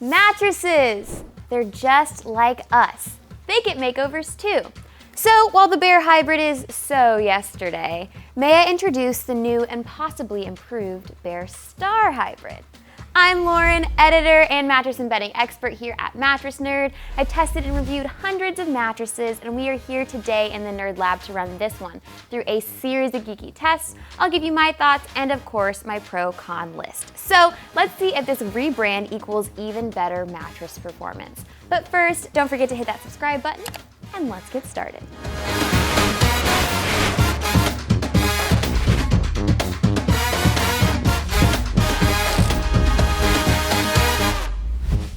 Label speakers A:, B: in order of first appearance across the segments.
A: Mattresses! They're just like us. They get makeovers too. So while the Bear Hybrid is so yesterday, may I introduce the new and possibly improved Bear Star Hybrid. I'm Lauren, editor and mattress and bedding expert here at Mattress Nerd. I've tested and reviewed hundreds of mattresses, and we are here today in the Nerd Lab to run this one through a series of geeky tests. I'll give you my thoughts and, of course, my pro-con list. So let's see if this rebrand equals even better mattress performance. But first, don't forget to hit that subscribe button, and let's get started.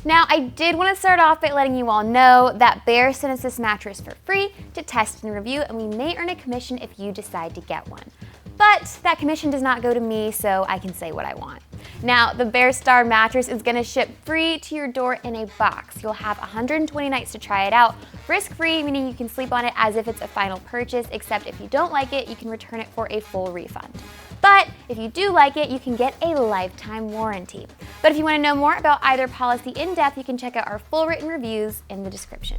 A: Now, I did want to start off by letting you all know that Bear sent us this mattress for free to test and review, and we may earn a commission if you decide to get one. But that commission does not go to me, so I can say what I want. Now, the Bear Star mattress is going to ship free to your door in a box. You'll have 120 nights to try it out, risk-free, meaning you can sleep on it as if it's a final purchase, except if you don't like it, you can return it for a full refund. But if you do like it, you can get a lifetime warranty. But if you want to know more about either policy in depth, you can check out our full written reviews in the description.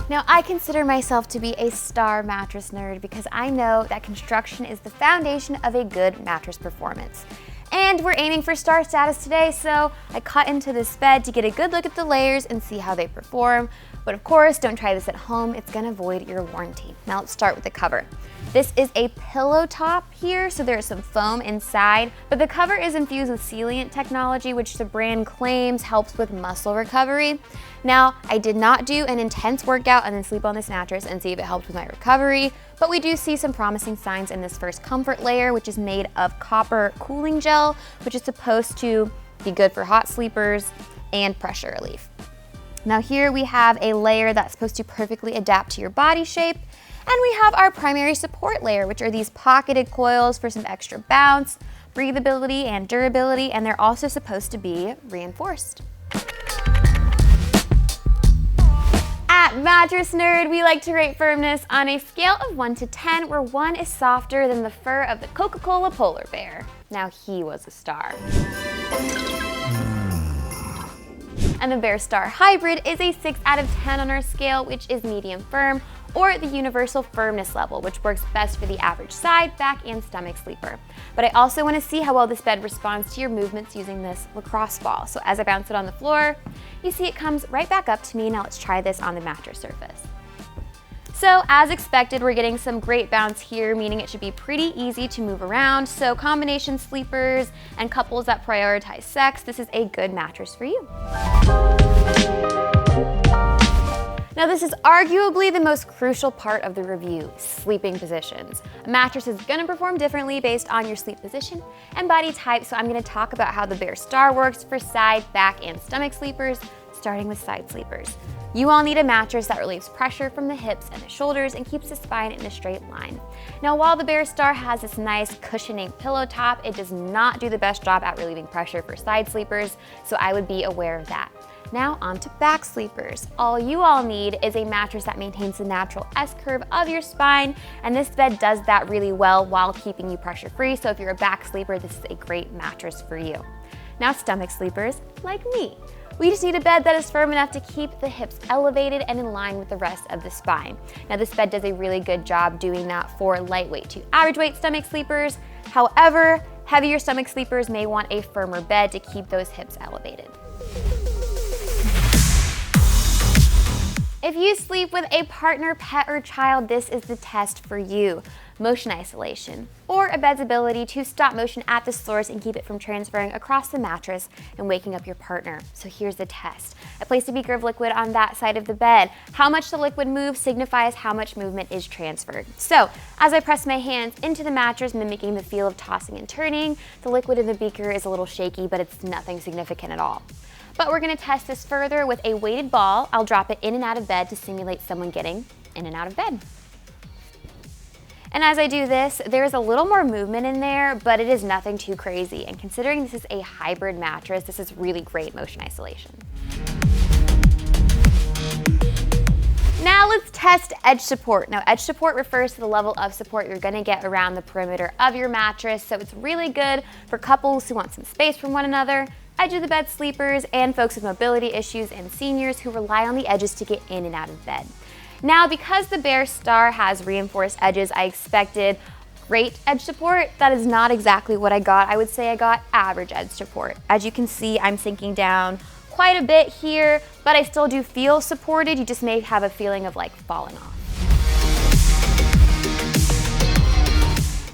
A: Now, I consider myself to be a star mattress nerd because I know that construction is the foundation of a good mattress performance. And we're aiming for star status today, so I cut into this bed to get a good look at the layers and see how they perform. But of course, don't try this at home, it's gonna void your warranty. Now let's start with the cover. This is a pillow top here, so there's some foam inside, but the cover is infused with sealant technology, which the brand claims helps with muscle recovery. Now, I did not do an intense workout and then sleep on this mattress and see if it helped with my recovery, but we do see some promising signs in this first comfort layer, which is made of copper cooling gel, which is supposed to be good for hot sleepers and pressure relief. Now here we have a layer that's supposed to perfectly adapt to your body shape, and we have our primary support layer, which are these pocketed coils for some extra bounce, breathability, and durability, and they're also supposed to be reinforced. At Mattress Nerd, we like to rate firmness on a scale of 1 to 10, where 1 is softer than the fur of the Coca-Cola polar bear. Now he was a star. And the Bear Star Hybrid is a 6 out of 10 on our scale, which is medium firm, or the universal firmness level, which works best for the average side, back, and stomach sleeper. But I also want to see how well this bed responds to your movements using this lacrosse ball. So as I bounce it on the floor, you see it comes right back up to me. Now let's try this on the mattress surface. So as expected, we're getting some great bounce here, meaning it should be pretty easy to move around. So combination sleepers and couples that prioritize sex, this is a good mattress for you. Now this is arguably the most crucial part of the review, sleeping positions. A mattress is gonna perform differently based on your sleep position and body type, so I'm gonna talk about how the Bear Star works for side, back, and stomach sleepers, starting with side sleepers. You all need a mattress that relieves pressure from the hips and the shoulders and keeps the spine in a straight line. Now, while the Bear Star has this nice cushioning pillow top, it does not do the best job at relieving pressure for side sleepers, so I would be aware of that. Now on to back sleepers. All you all need is a mattress that maintains the natural S-curve of your spine, and this bed does that really well while keeping you pressure free, so if you're a back sleeper, this is a great mattress for you. Now stomach sleepers, like me. We just need a bed that is firm enough to keep the hips elevated and in line with the rest of the spine. Now this bed does a really good job doing that for lightweight to average weight stomach sleepers. However, heavier stomach sleepers may want a firmer bed to keep those hips elevated. If you sleep with a partner, pet, or child, this is the test for you. Motion isolation, or a bed's ability to stop motion at the source and keep it from transferring across the mattress and waking up your partner. So here's the test. I place a beaker of liquid on that side of the bed. How much the liquid moves signifies how much movement is transferred. So as I press my hands into the mattress, mimicking the feel of tossing and turning, the liquid in the beaker is a little shaky, but it's nothing significant at all. But we're gonna test this further with a weighted ball. I'll drop it in and out of bed to simulate someone getting in and out of bed. And as I do this, there's a little more movement in there, but it is nothing too crazy. And considering this is a hybrid mattress, this is really great motion isolation. Now let's test edge support. Now edge support refers to the level of support you're gonna get around the perimeter of your mattress, so it's really good for couples who want some space from one another, edge of the bed sleepers, and folks with mobility issues and seniors who rely on the edges to get in and out of bed. Now, because the Bear Star has reinforced edges, I expected great edge support. That is not exactly what I got. I would say I got average edge support. As you can see, I'm sinking down quite a bit here, but I still do feel supported. You just may have a feeling of like falling off.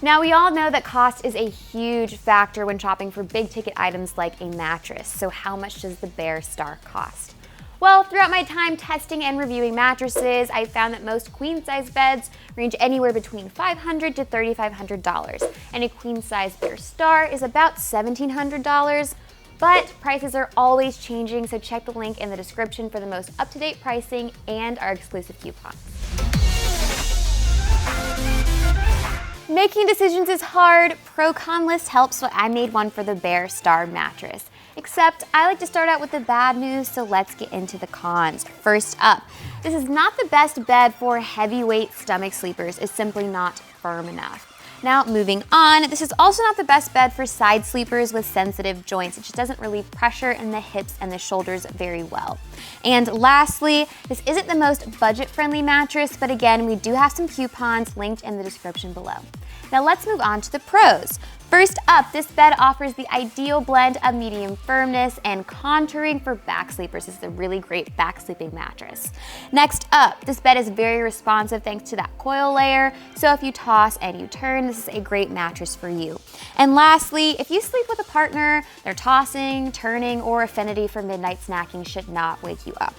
A: Now, we all know that cost is a huge factor when shopping for big ticket items like a mattress. So how much does the Bear Star cost? Well, throughout my time testing and reviewing mattresses, I found that most queen size beds range anywhere between $500 to $3,500, and a queen size Bear Star is about $1,700. But prices are always changing, so check the link in the description for the most up-to-date pricing and our exclusive coupons. Making decisions is hard. Pro-con list helps, so I made one for the Bear Star mattress. Except I like to start out with the bad news, so let's get into the cons. First up, this is not the best bed for heavyweight stomach sleepers. It's simply not firm enough. Now, moving on, this is also not the best bed for side sleepers with sensitive joints. It just doesn't relieve pressure in the hips and the shoulders very well. And lastly, this isn't the most budget-friendly mattress, but again, we do have some coupons linked in the description below. Now let's move on to the pros. First up, this bed offers the ideal blend of medium firmness and contouring for back sleepers. This is a really great back sleeping mattress. Next up, this bed is very responsive thanks to that coil layer. So if you toss and you turn, this is a great mattress for you. And lastly, if you sleep with a partner, their tossing, turning, or affinity for midnight snacking should not wake you up.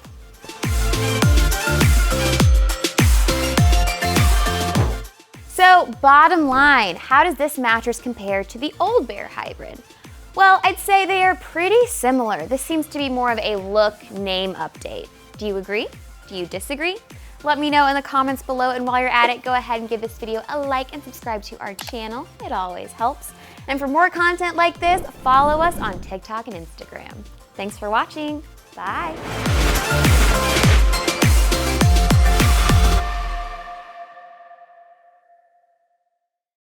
A: So bottom line, how does this mattress compare to the old Bear Hybrid? Well, I'd say they are pretty similar. This seems to be more of a look, name update. Do you agree? Do you disagree? Let me know in the comments below, and while you're at it, go ahead and give this video a like and subscribe to our channel. It always helps. And for more content like this, follow us on TikTok and Instagram. Thanks for watching. Bye.